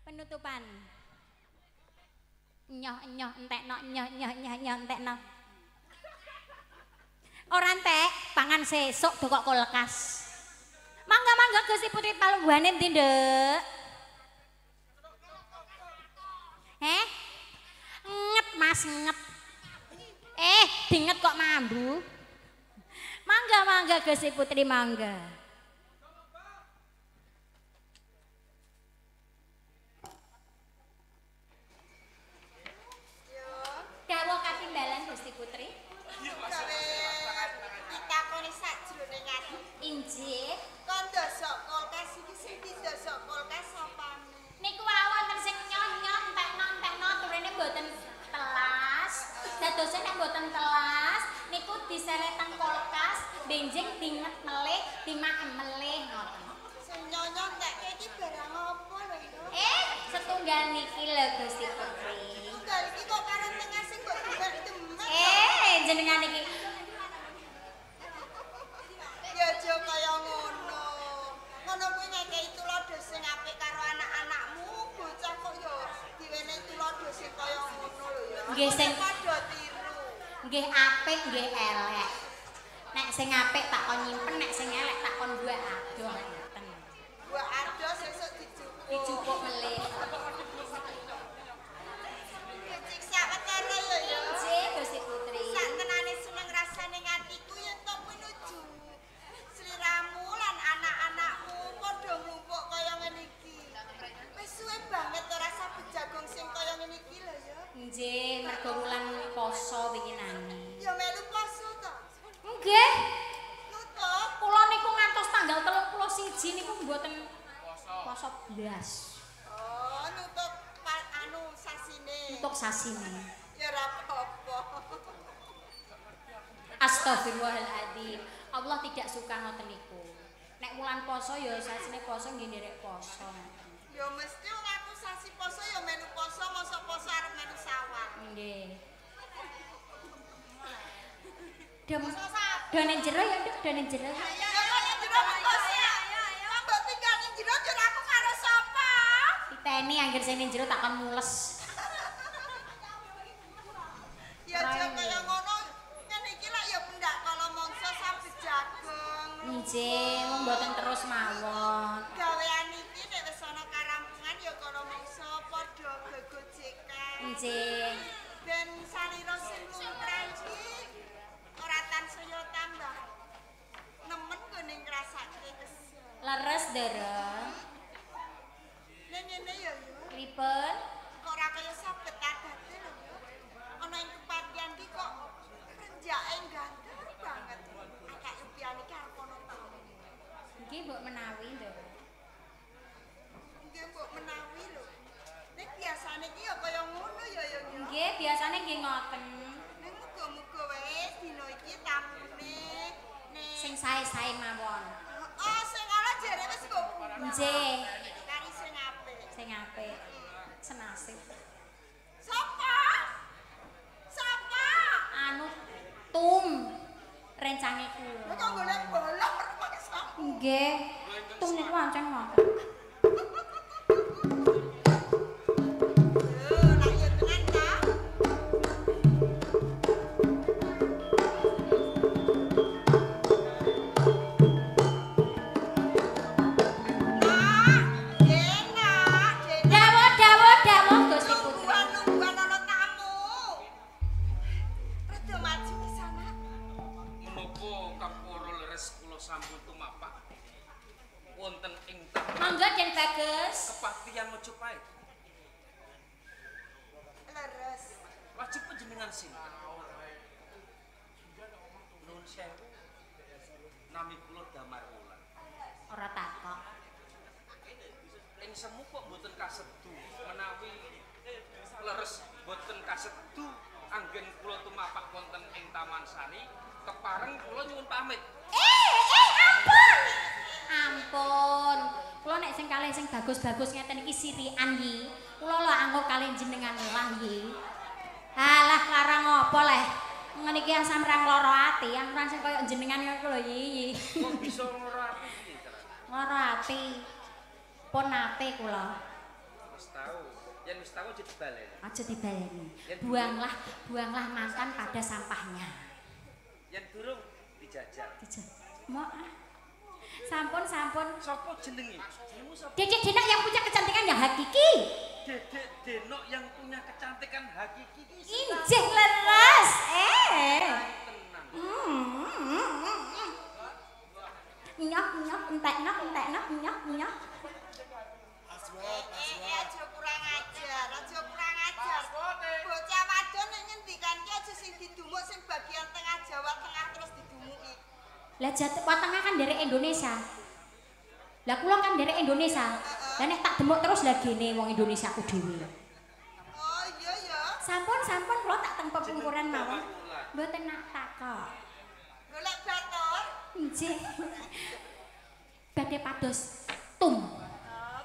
Penutupan. Nyoh nyoh entekno nyoh nyoh nyoh nyoh entekno. Ora entek, pangan sesuk dokok kulkas. Mangga-mangga Gusti Putri palungguhane endi, Nduk? Nget Mas nget. Dinget kok mambu. Mangga-mangga Gusti Putri mangga. Dawuh katimbalan Gusti Putri. Gawe ditakoni sakjroning ati. Injih. Kon ndosok kulkas iki sing didosok kulkas sapane? Niku wonten sing nyong-nyong entekno turune mboten telas. Dadosé nek mboten telas niku diseleteng kulkas, benjing dinget melih, dimakem melih ngoten. Sing nyonyong tekke iki barang apa lho yo? Setunggal niki lho Gusti Putri. Tunggal iki kok karo tengah sing mbok demek-demek. Jenengan iki Ya aja kaya ngono. Ngono kuwi ngekeki tulodo sing apik karo anak-anakmu, bocah kok yo diwenehi tulodo sing kaya ngono lho ya. Nggih sing padha tiru. nggih apik nggih elek. Nek sing apik tak kon nyimpen, nek sing elek tak kon buak adoh ngoten. Buak adoh sesuk dijupuk. Dijupuk melih. Cik sawetara lho ya. Nggih Gusti Putri. Sak tenane seneng rasane atiku yen to pinuju. Sliramu lan anak-anakmu padha nglumpuk kaya ngene iki. Wis suwe banget ora sabet jagung sing kaya ngene iki lho ya. Nggih, mergo wulan poso winginane. Ya melu poso to. Nggih. Nutup. Kula niku ngantos tanggal 31 niku mboten poso blas. Oh, nutup anu sasine. Untuk sasine. Ya ora apa-apa. Astagfirullahaladzim. Allah tidak suka ngoten niku. Nek wulan poso ya sasine poso nggih nderek poso. Ya mesti wong aku sasi poso ya melu poso, mosok poso arep melu sawah. Nggih. Done jero ya, Nduk, done jero. Ya kok ning jero poso ya. Kok mbok tinggal ning jero jur aku karo sapa? Diteni anggere sing ning jero tak kon mules. Ya aja kaya ngono. Ngene iki lak ya pendak kala mangsa sabit jagung. Nggih, wong mboten terus mawon. Gawean iki nek wis ana karampungan ya kala mangsa padha gegojekan. Nggih. Ben salira sing lumrah iki ora tansaya tambah nemen gone ngrasake kesel. Leres dereng. Nek ngene ya yo. Pripun? Kok ora kaya sabet adate lho yo. Ana ing kepatihan iki kok renjake gandar banget. Akak impian iki arep ana tamu. Nggih, mbok menawi, Nduk. Nggih mbok menawi lho. Nek biasane iki ya kaya ngono ya yo. Nggih, biasane nggih ngoten. Nek muga-muga wae dina iki tamune nek Sing sae-sae mawon. oh sing ala jare wis mbok Nggih, kari sing apik. sing apik. Senasib. Sapa? Sapa? Anu tum rencange Kok kula. golek bolong kok sapa? Nggih, tum niku ancen ngoten. Lah ya tenan ta? Dawuh Gusti Putri. Nungguan ana tamu. Rada maju ki sana. Menapa kaporo leres kula sampun tumapak wonten ing taman Monggo Den Bagus. Kepatihan Mojopahit. Leres. Wajib panjenengan sinten? Nuwun sewu. Nami kula Damar Wulan. Ora takok. Ing semu kok mboten kasedu menawi leres mboten kasedu anggen kula tumapak wonten ing Taman Sari kepareng kula nyuwun pamit. Ampun. Ampun. Kula nek sing kalih sing bagus-bagus ngeten iki sirikan nggih. Kula lho anggo kalih jenengan lah nggih. Alah larang apa leh. Ngene iki asam rang lara ati, amuran sing kaya jenengan kok lho yi. Kok bisa ngora ati iki, Tra? Lara ati. Pun nate kula. Wis tahu. Yen wis tahu aja dibaleni. Aja dibaleni. Buanglah mantan pada sampahnya. Yen durung dijajal. Mak. Sampun. Sopo jenenge? Jenengmu sapa? Dedek Denok yang punya kecantikan yang hakiki. Dedek Denok yang punya kecantikan hakiki iki. Injih leres. Tenan. Nyok, entekno, nyok. Aja kurang ajar. Bocah wadon nek ngendikan ki aja sing didumuk sing bagian tengah Jawa Tengah terus didumuki. Lah Jawa Tengah kan dari Indonesia. Lah kula kan dari Indonesia. Lah nek tak demuk terus lah gene wong Indonesia aku dhewe. Oh iya ya. Sampun kula tak teng pepungkuran mawon. Mboten nak takok. Golek batur. Nggih. Badhe pados tum.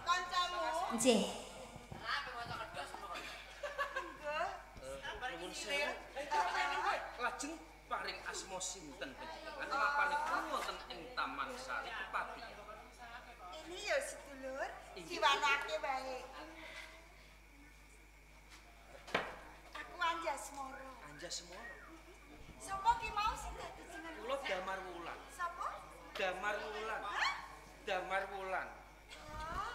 Kancamu. Nggih. Nuwun sewu. Lajeng paring asma sinten panjenengan mapanipun wonten ing Taman Sari Kepatihan. Ini ya sedulur, diwanake wae. Aku Anjasmara. Anjasmara. Sapa ki mau sing dadi jeneng? Kula Damar Wulan. Sapa? Damar Wulan. Hah? Damar Wulan. Oh,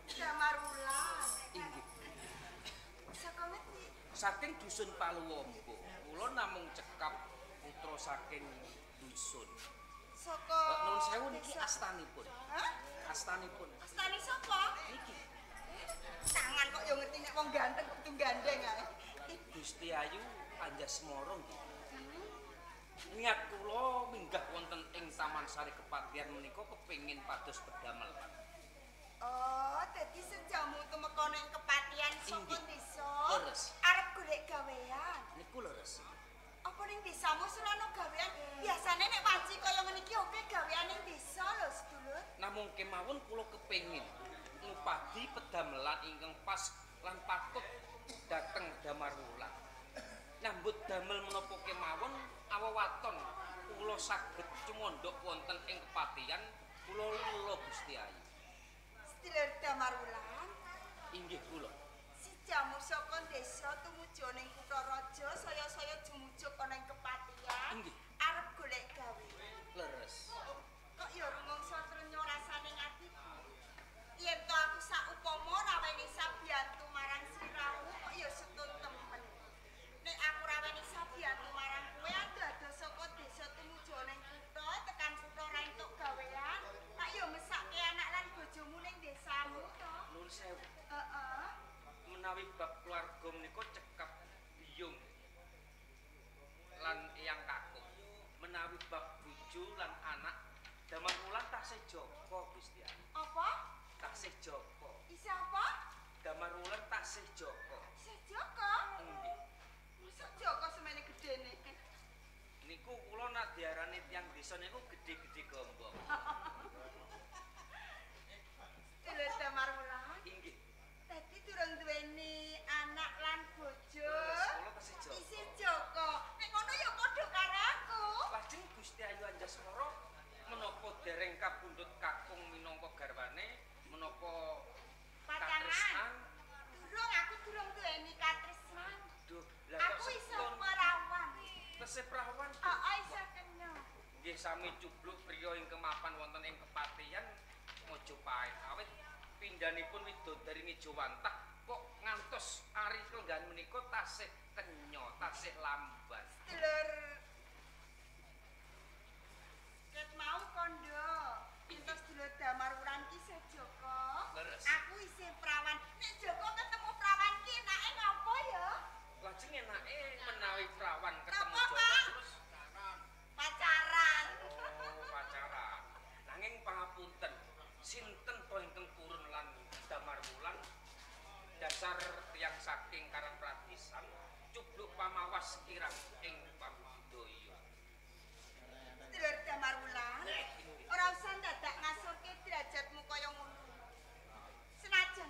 Damar Wulan. Inggih. Saka ngendi? Saking dusun Paluwombo. Kula namung cekap putra saking dusun. Saka Nuwun sewu niki astanipun. Hah? Astanipun. Astane sapa? Niki Tangan kok yo ngerti nek wong ganteng kudu gandeng ae. Gusti Ayu Anjasmara nggih. Niat kula minggah wonten ing Taman Sari Kepatihan menika kepengin pados pedamel. Oh, dadi sejamu temeka ning kepatihan saka Inggih. desa. Leres. Arep golek gawean. Niku leres. Apa ning desamu serono gawean? Biasane nek wanci kaya ngene iki oke gawean ning desa lho, sedulur. Namung kemawon kula kepengin ngupadi pedamelan ingkang pas lan patut dhateng Damar Wulan. Nyambut damel menapa kemawon awewaton kula saged cumondhok wonten ing kepatihan kula lula Gusti Ayu. Sedulur Damar Wulan, Inggih kula. si jamu saka desa tumuju ning kutha raja saya jumujuk ana ing kepatihan. Inggih. Arep golek gawe. Leres. Kok ya rumangsa trenyo rasane atiku. Yen to aku saupama raweni sabiyantu marang sliramu kok ya setun temen. Nek aku raweni sabiyantu marang kowe ado saka desa tumuju ning kutha tekan kutha ra entuk gawean, tak ya mesake anak lan bojomu ning desamu to. Nuwun sewu. Heeh. Menawi bab keluarga menika cekap biyung lan eyang kakung. Menawi bab bojo lan anak Damar Wulan tasih Joko Gusti Ayu. Apa? Tasih Joko. Isa apa? Damar Wulan tasih Joko. Sejoko? Nggih. Masa Joko semene gedene? Niku kula nak diarani tiyang desa niku gedhe-gedhe gombong. Sedulur Damar Wulan. Inggih. Dadi durung duweni anak lan bojo. Kula tasih Joko. Isih Joko. Nek ngono ya padha karo aku. Lajeng Gusti Ayu Anjasmara menapa dereng kapundhut kakung minangka garwane menapa Pacangan. katresnan. Aku durung duweni katresnan. Duh, lah Aku kok iso setun perawan. tesih prawan. Iso kena. Nggih sami cubluk priya ingkang mapan wonten ing kepatihan Mojopahit awit pindhanipun widodari Nijawantah kok ngantos ari kelenggan menika tasih kenya, tasih lamban. Sedulur ket mau kondo. Entos sedulur Damar Wulan ki sejoko. Leres. Aku isih perawan. Nek Joko ketemu perawan ki enake ngopo ya? Lajeng enake menawi prawan ketemu Napa, Joko Pak? terus Pacaran. oh pacaran. Nanging pangapunten, sinten to ingkang purun lan Damar Wulan dasar tiyang saking Karang Pratisan cubluk pamawas kirang ing pabudaya. Sedulur Damar Wulan. Ora usah dadak ngasurke derajatmu kaya ngono. Senajan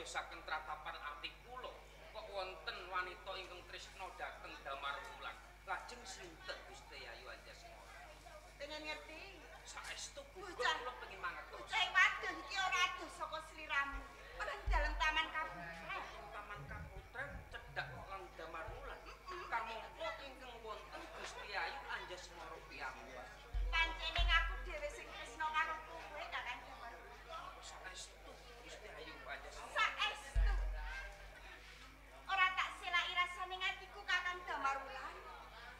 dadosaken tratapan ati kula kok wonten wanita ingkang tresna dhateng Damarwulan. Lajeng sinten Gusti Ayu Anjasmara? Pengen ngerti? Saestu Bocah. kula pengin mangertos. Bocah wadon iki ora adoh saka sliramu. Ora dalem taman Kabutren. Taman Kaputren cedhak lan Damarwulan. Kamangka ingkang wonten Gusti Ayu Anjasmara piyambak. Pancene aku dhewe sing tresna karo kowe Kakang Damarwulan. Saestu Gusti Ayu Anjasmara. Saestu. Ora tak selaki rasane atiku Kakang Damarwulan.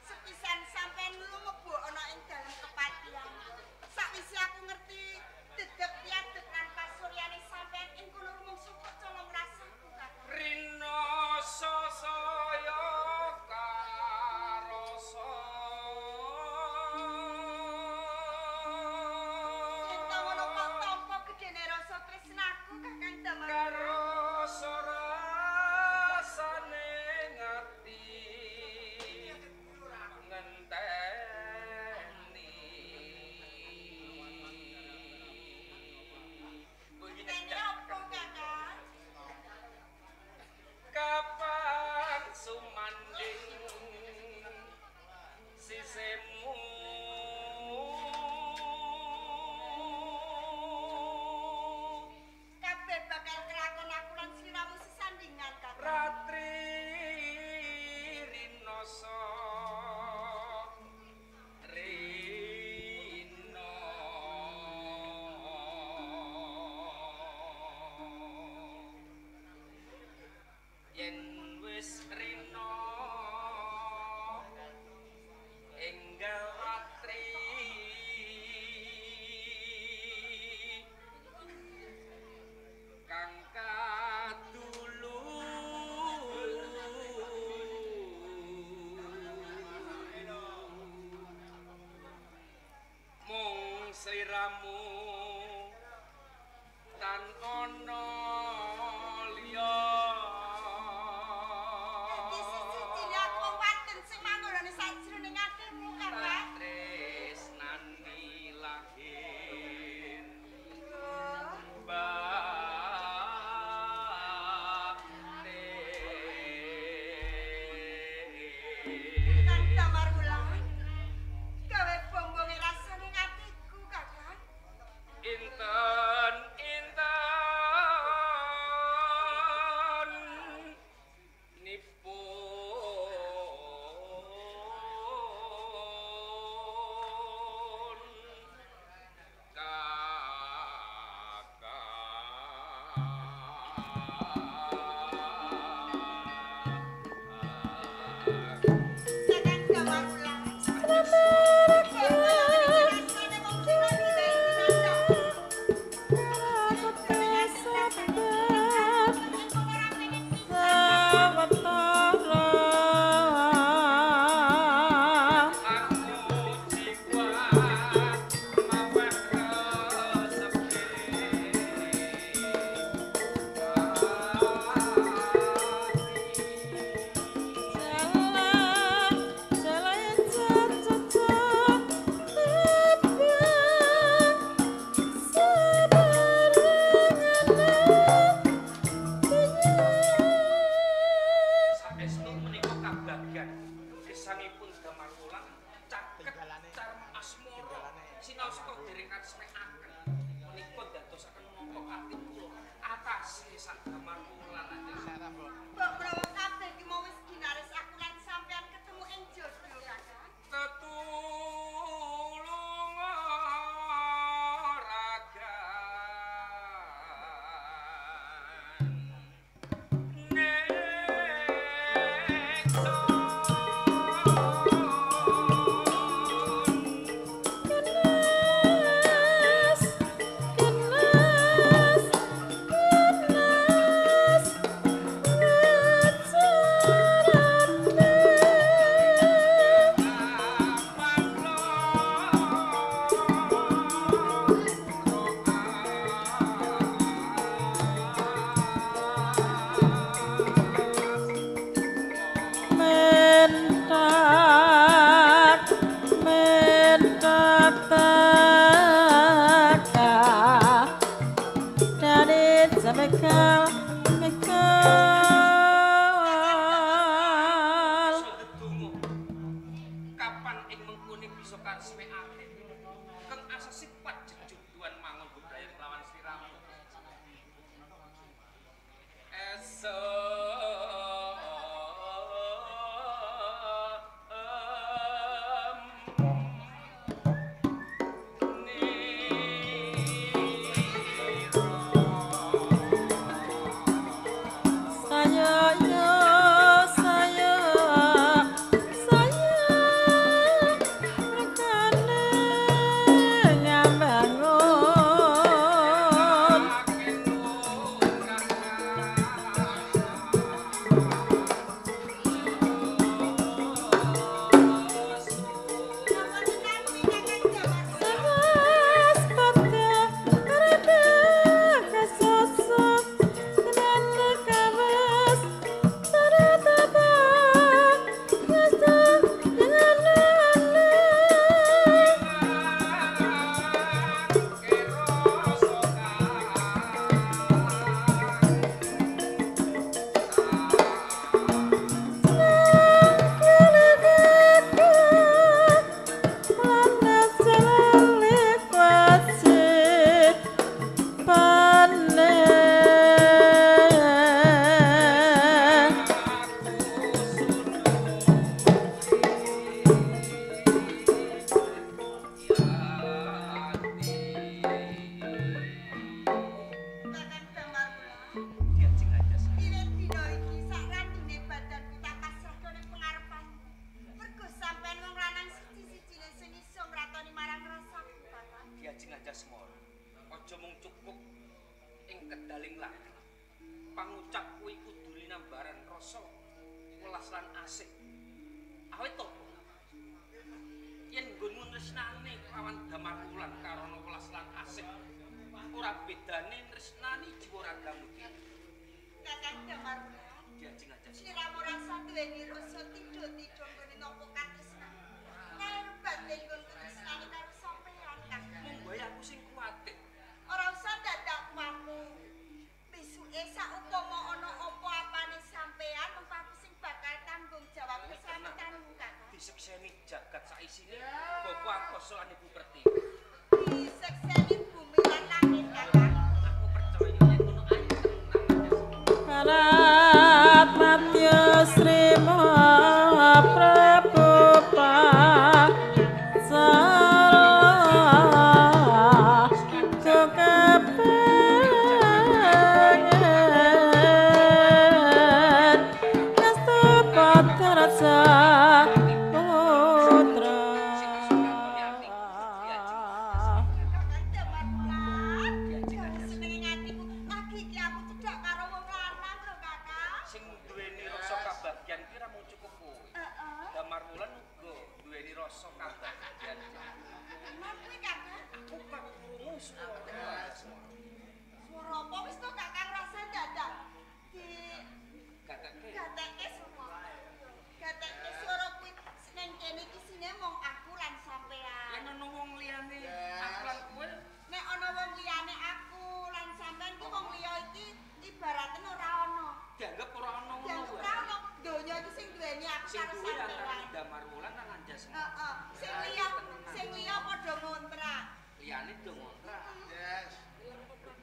Sepisan sampean lumebu ana ing dalem kepatihan. Sakwise aku ngerti dedeg piadeg lan pasuryane sampean ing kono rumangsa kok colong rasaku Kakang. Rina sasaya karasa Yen ta ngono kok tampa gedene rasa tresnaku Kakang Damarwulan. karasa rasane ngati ngenteni Ini apa Kakang? kapan sumanding sisemu Kabeh bakal kelakon aku lan sliramu sesandingan Kakang. ratri rinoso rino yen wis rino enggal ratri kang kadulu mung sliramu tan ana liya Iki siji-sijine aku wadon sing manggonane sajroning atimu Kakang. tresnani lahir Oh, Kakang Damarwulan. Gawe bombonge rasane atiku Kakang. Inten kedaling lagi. Pangucap kuwi kudu linambaran rasa welas lan asik. Awit to. Yen nggonmu tresnane lawan Damar Wulan karana welas lan asik. Ora bedane tresnani jiwa ragamu iki. Kakang Damar Wulan. Diajeng aja. Sliramu rasa duweni rasa tido-tido nggone nampa katresnan. Nebat nggon tresnane karo sampeyan, Kang. Mung bae aku sing kuwatir. Ora usah dadak waku. Besuke saupama ana apa-apane sampeyan, mengko aku sing bakal tanggung jawab keselamatanmu, Kakang. Disekseni jagat saisine Bapak Angkoso lan Ibu Pertiwi. Disekseni bumi lan langit, Kakang. Aku percaya yen ngono ayo tenang. Karat Matya Sri Mahaprabu Paksara Kekepengen Kastu Padarasa Putra Kakang Damar Wulan. Senenge atiku lagi iki aku cedhak karo wong lanang lho, Kakang. Sing duweni rasa kabagyan ki ra mung cukup kowe. Heeh. Damar Wulan uga duweni rasa kabagyan. Emang kuwi, Kakang? Aku kok krungu suara Swara apa wis to, Kakang rasa dadak di gatekke. gatekke semua. Gatekke swara kuwi seneng kene iki sine mung aku lan sampean. Yen ana wong liyane aku lan kowe Nek ana wong liyane aku lan sampean ki wong liya iki ibaratene ora ana. dianggep ora ana ngono Yang wae. ora ana donya iki sing duweni aku Sing karo duwe antara sampean. Damar Wulan lan Anjas. Heeh. Sing liya padha ngontrak. Liyane do ngontrak.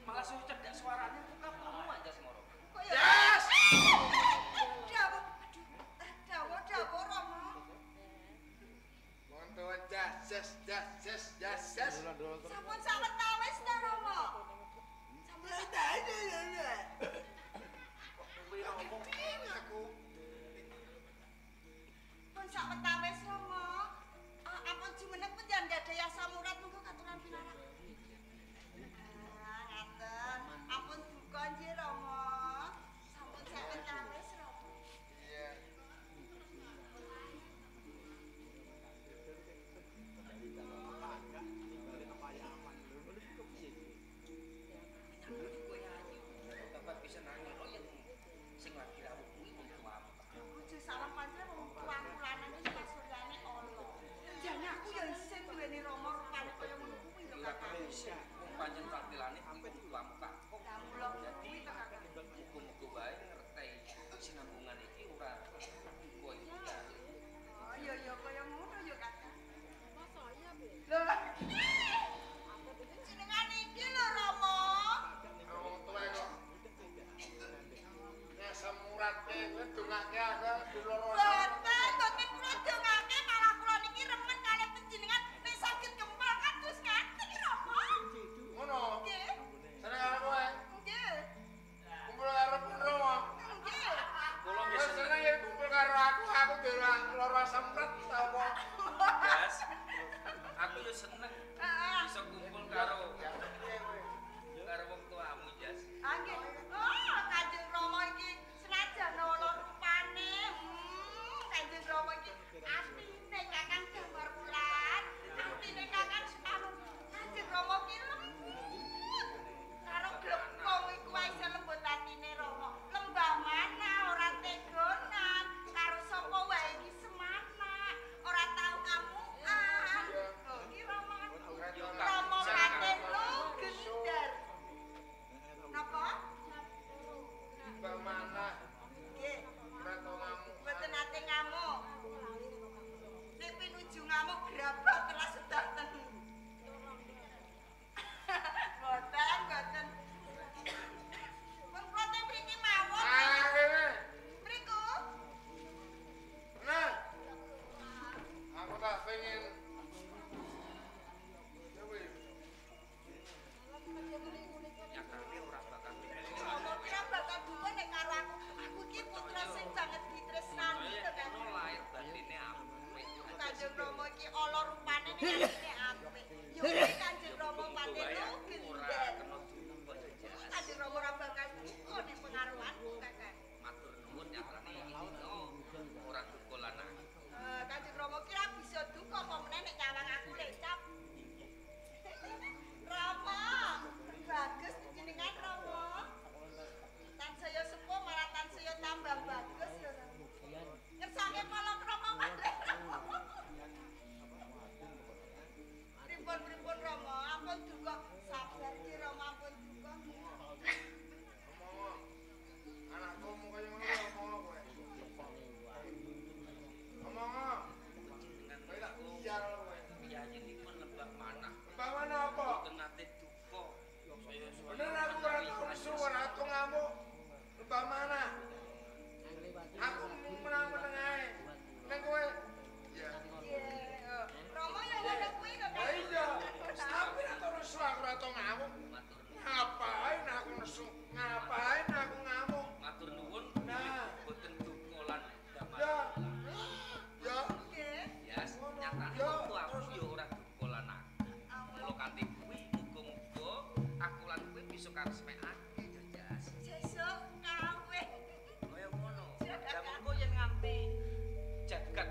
Malah suruh cedhak suarane aku kaprungu Anjas moro. Yes. Dawa. Aduh. Dawa Rama. Montuan jas. Sampun sawetawis ta Rama? Sampun Kowe ora ngomong Aku pun sawetawis Rama. Ampun jumeneng panjenengan gadhah asam urat mengko katuran pinarak. Ngaten. Ampun duka nggih Rama. Sampun sawetawis Rama. iya. Bapak bisa nanya lo yang sing lagi rawuh kuwi wong tuamu. Ojo salah pancen wong tuaku lanang iki pasuryane ala. Jane aku ya sing duweni Rama rupane kaya ngono kuwi lho Ora Kakang. bisa. Wong pancen tampilanne wong tuamu kak. Lah mulo kuwi to Kakang. Muga-muga wae ngerteni sinambungan iki ora kowe iki ya. Oh iya kaya ngono ya Kakang. Masa iya, Be? Lho. Jenengan iki lho Rama. Wong tuwa kok. Nek semuratke kowe dongake aku diloro. Boten kula dongake malah kula niki remen kalih panjenengan nek saged kempal kados ngaten Rama. Ngono. Nggih. karesmekake Jajas. Sesuk kawin. Kaya ngono. Lah mengko yen nganti jagat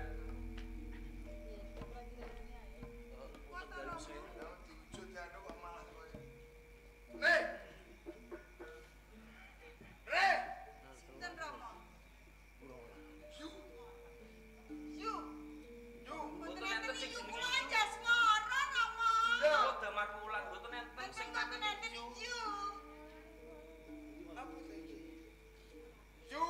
Sinten Rama? Yu. Mboten enten yu kula anjas ngoro Rama. kula damar wulan mboten enten sing Mboten enten yu. lho.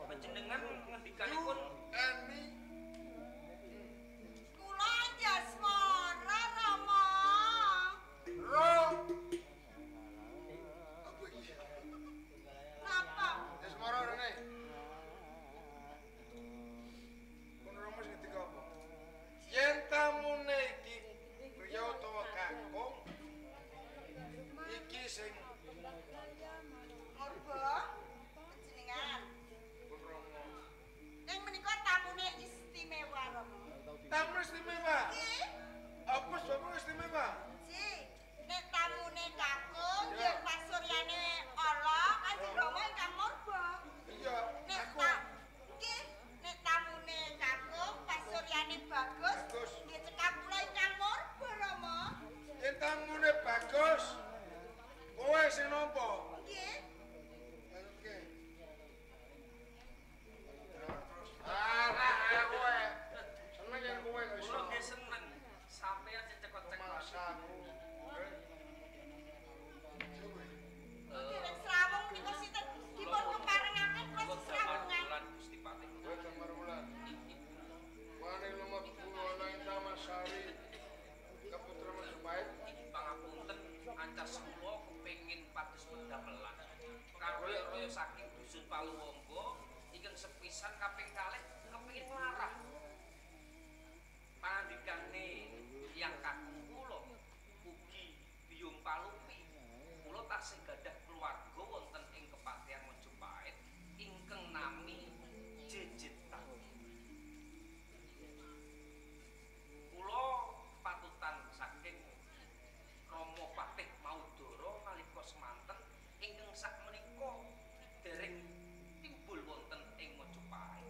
Panjenengan ngendikanipun Kula anjas ngoro Rama. Napa? Yen tamune iki priya utawa kakung iki sing Morba. Panjenengan. pun Rama. Ning menika tamune istimewa Rama. Tamu istimewa. Nggih. Apa sebab istimewa? Si, nek tamune kakung Ya. yen pasuryane ala Kanjeng Rama ingkang morba. Iya, Nek aku. nggih, nek tamune kakung pasuryane bagus, Bagus. nggih cekap kula ingkang morba Rama. Yen tamune bagus. Kowe sing nampa? Nggih. Oke. Ah, kowe. Seneng yen kowe gak iso. kula nggih seneng sampeyan sing cekot-cekot. Masaku. Nggih nek srawung menika sinten dipun keparengaken kula Kula damar sesrawungan. wulan Gusti Patih. Kowe gambar wulan. Wani lumebu ana ing Taman Sari. Kaputra Majapahit. Pangapunten ancas kula kepengin pados pendamelan. Karoyo-royo saking dusun Paluwangga ingkang sepisan kaping kalih kepengin nglarah. Pangandikane tiyang kakung kula ugi biyung palupi. Kula tasih gadah keluarga wonten ing Kepatihan Majapahit ingkang nami Jejetan. Kula patutan saking Rama Patih Maudara nalika semanten ingkang sakmenika dereng timbul wonten ing Majapahit.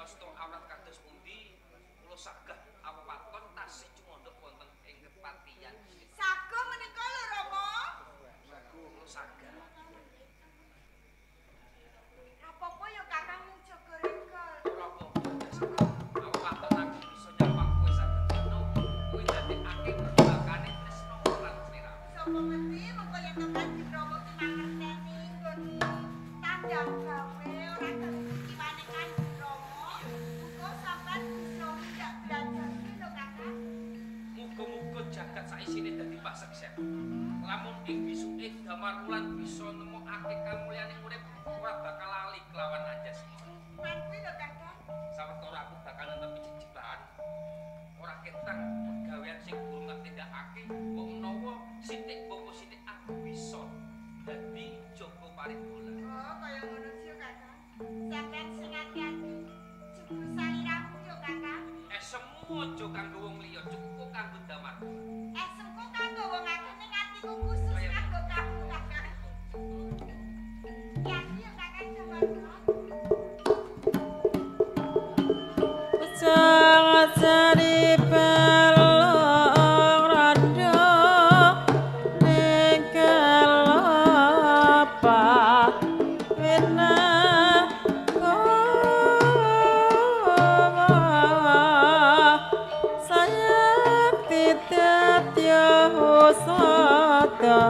ngasta awrat kados pundi kula sagah awaton tasih cumandhak wonten ing kepatihan. Sago menika lho Rama. Kula sagah. Apa-apa ya Kakang mung jaga regol. Ora apa-apa. Awaton aku bisa nyapa kowe saben dina. Kowe dadi akeh perjuangane tresno lan sliramu. Sapa ngerti mengko yen tekan Rama ki mangerteni nggonmu tandang gawe ora kekiwane Kanjeng Rama. Muga sampean bisa ndak belajar ki lho Kakang. Muga-muga jagat saisine dadi pasukses. Lamun ing bisuke Damar Wulan bisa nemokake kamulyaning urip ora bakal lali kelawan Anjasmara. Men kuwi lho Kakang. Sawetara aku bakal netepi jejeban ora ketang pegawean sing durung tindakake kok menawa sithik bawa sithik aku bisa dadi jaga parigala. Oh, kaya ngono sih Kakang. Sampeyan sing ati-ati. Cukup saliramu yo Kakang. Semu aja kanggo wong liya, cukup kanggo Damar. Semku kanggo wong akeh ning atiku khusus kanggo kamu Kakang. Ya yo Kakang Jamarta. Jangan jadi pelong rando ninggal apa wina sayang tidak yo sada